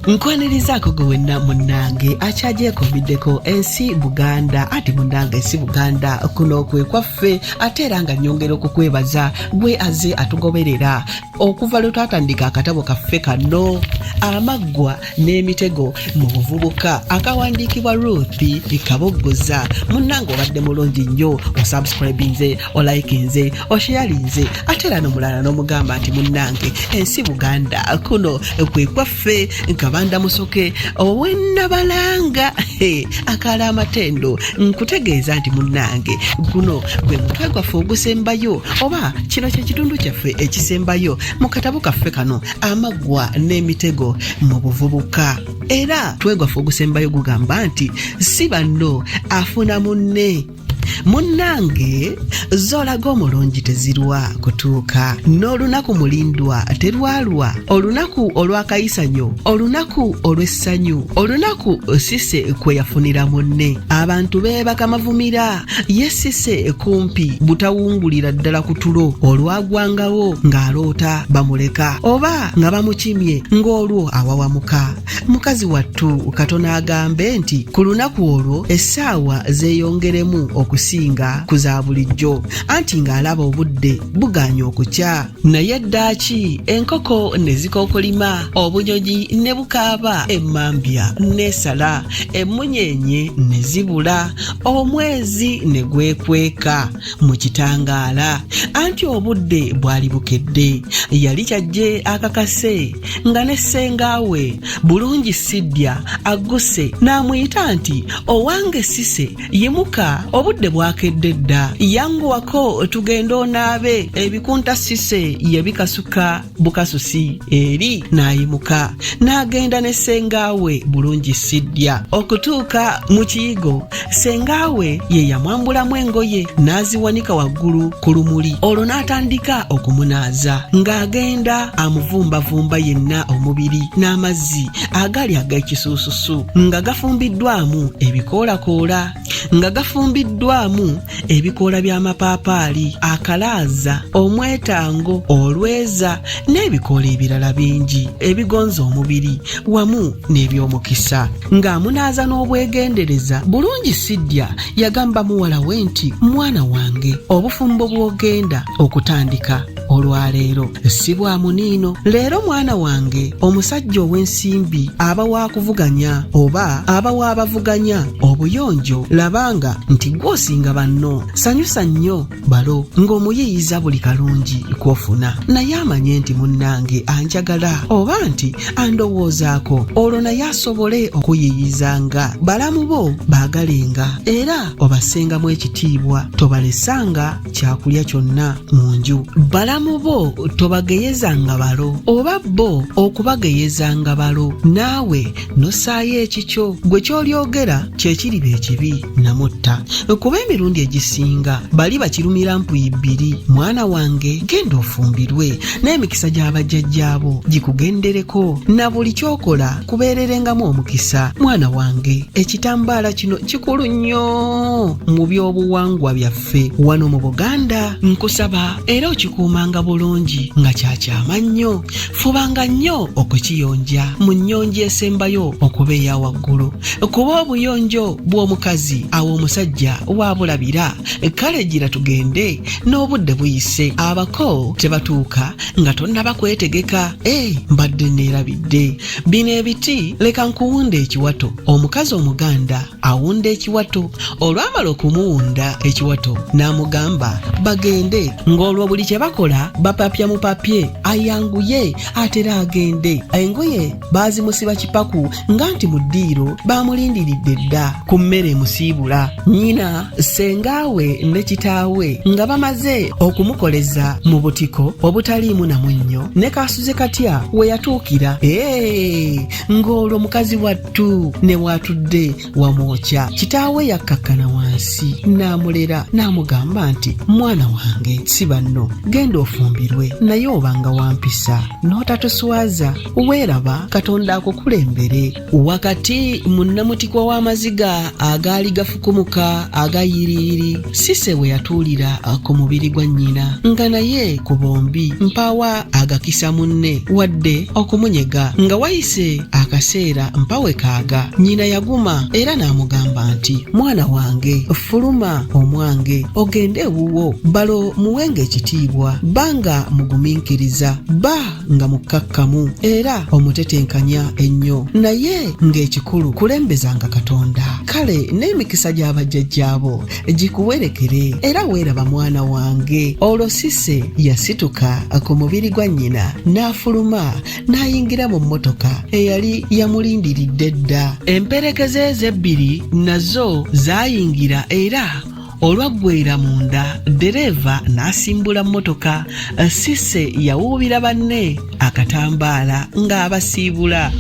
Nkwanirizaako gwenna munnange akyajeekomiddeko ensi Buganda ati munnange ensi Buganda kuno kwe kwaffe ate era nga nnyongera okukwebaza gwe aze atugoberera okuva lwe twatandika akatabo kaffe kano Amaggwa Némitego mu Buvubuka akawandiikibwa Ruth Kaboggoza. Munnange obadde mulungi nnyo osubscribinze olikinze osharinze ate era n'omulala n'omugamba nti munnange ensi Buganda kuno kwe kwaffe KABANDA MUSOKE owennabalanga akala amatendo nkutegeeza nti munnange guno gwe mutwe gwaffe ogusembayo oba kino kye kitundu kyaffe ekisembayo mu katabo kaffe kano Amaggwa Némitego mu Buvubuka. Era twegwaffe ogusembayo gugamba nti Ssibanno Afuna Munne. Munnange zolaga omulungi tezirwa kutuuka n'olunaku mulindwa terwalwa, olunaku olwakayisanyo, olunaku olw'essanyu, olunaku Sise kwe yafunira munne. Abantu beebaka mavumira ye Sise kumpi butawungulira ddala ku tulo olwagwangawo ng'aloota bamuleka oba nga bamukimye ng'olwo awawamuka. Mukazi wattu katono agambe nti ku lunaku olwo essaawa zeeyongeremu okusinga ku za bulijjo anti ng'alaba obudde buganya okukya. Naye ddaaki enkoko ne zikookolima, obunyonyi ne bukaaba, emmambya n'esala, emmunyeenye ne zibula, omwezi ne gwekweka mu kitangaala. Anti obudde bwali bukedde, yali kyajje akakase nga ne ssengaawe bulungi Sidya agguse n'amuyita nti owange Sise yimuka obudde bwakedde dda, yanguwako tugende onaabe. Ebikunta Sise yebikasuka bukasusi eri n'ayimuka n'agenda ne ssengaawe bulungi Sidya okutuuka mu kiyigo. Ssengaawe ye yamwambulamu engoye n'aziwanika waggulu ku lumuli, olwo n'atandika okumunaaza ng'agenda amuvumbavumba yenna omubiri n'amazzi agali ag'ekisuususu nga gafumbiddwamu ebikoolakoola, nga gafumbiddwamu ebikoola by'amapaapaali, akalaaza, omwetango, olweza n'ebikoola ebirala bingi ebigonza omubiri wamu n'ebyomukisa. Ng'amunaaza n'obwegendereza bulungi Sidya yagamba muwala we nti mwana wange, obufumbo bw'ogenda okutandika olwaleero si bwa muniino. Leero mwana wange, omusajja ow'ensimbi aba waakuvuganya oba aba waabavuganya obuyonjo, labanga nti gw'osinga banno. Sanyusa nnyo balo ng'omuyiyiza buli kalungi kw'ofuna, naye amanye nti munnange anjagala oba nti andowoozaako, olwo naye asobole okuyiyizanga. Balamu bo baagalenga era obassengamu ekitiibwa, tobalesanga kyakulya kyonna mu nju. Balamu bo tobageyezanga balo oba bo okubageyezanga balo, naawe nosaayo ekikyo. Gwe ky'olyogera kye kiriba ekibi namutta, kuba emirundi egisinga bali bakirumira mpuyi bbiri. Mwana wange, genda ofumbirwe n'emikisa gy'abajjajjaabo gikugendereko, na buli kyokola kubeererengamu omukisa. Mwana wange, ekitambaala kino kikulu nnyo mu byobuwangwa byaffe wano mu Buganda. Nkusaba era okikuumanga bulungi nga kyakyama nnyo. Fubanga nnyo okukiyonja mu nnyonja esembayo okuba eya waggulu, kuba obuyonjo bw'omukazi awo omusajja waabulabira. Kale gira tugende, n'obudde buyise, abako tebatuuka nga tonnaba kwetegeka. Mbadde neerabidde bino ebiti, leka nkuwunda ekiwato. Omukazi Omuganda awunda ekiwato, olwamala okumuwunda ekiwato n'amugamba bagende, ng'olwo buli kye bakola bapapya mu papye ayanguye atera agende. Engoye baazimusiba kipaku nga nti mu ddiiro baamulindiridde dda ku mmere emusiibula. Nnyina, ssengaawe ne kitaawe nga bamaze okumukoleza mu butiko obutaliimu na munnyo ne kaasuze katya we yatuukira. Ng'olwo mukazi wattu ne waatudde wamwokya. Kitaawe yakkakkana wansi n'amulera n'amugamba nti mwana wange Ssibanno, genda tufumbirwe naye obanga wampisa n'otatuswaza weeraba Katonda akukulembere. Wakati munnamutikwa w'amaziga agaali gafukumuka agayiriri Sise we yatuulira ku mubiri gwa nnyina nga naye ku bombi mpawa agakisa munne wadde okumunyega nga wayise akaseera mpawe kaaga. Nnyina yaguma era n'amugamba nti mwana wange fuluma omwange ogende ewuwo balo muwenge ekitiibwa banga mugumiikiriza ba nga mukkakkamu era omutetenkanya ennyo naye ng'ekikulu kulembezanga Katonda. Kale n'emikisa gy'abajjajjaabo gikuwerekere era weeraba mwana wange. Olwo Sise yasituka ku mubiri gwa nnyina n'afuluma n'ayingira mu mmotoka eyali yamulindiridde dda. Emperekeze ebbiri nazo zaayingira era olwaggweera munda dereeva n'asimbula mmotoka. Sise yawuubira banne akatambaala ng'abasiibula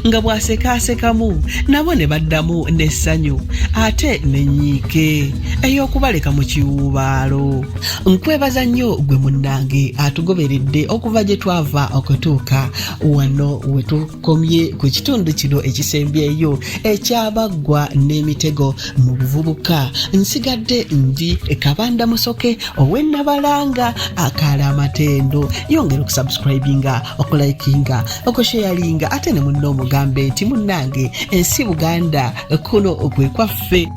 nga bw'asekaasekamu nabo ne baddamu n'essanyu ate n'ennyiike ey'okubaleka mu kiwuubaalo. Nkwebaza nnyo gwe munnange atugoberedde okuva gye twava okutuuka wano we tukomye ku kitundu kino ekisembyeyo eky'Amaggwa Némitego mu Buvubuka. Nsigadde ndi Kabanda Musoke ow'ennabalanga akaala amatendo. Yongera okusubscribinga, okulikinga, okusharinga ate ne munno omugambe nti munnange ensi Buganda kuno kwe kwaffe.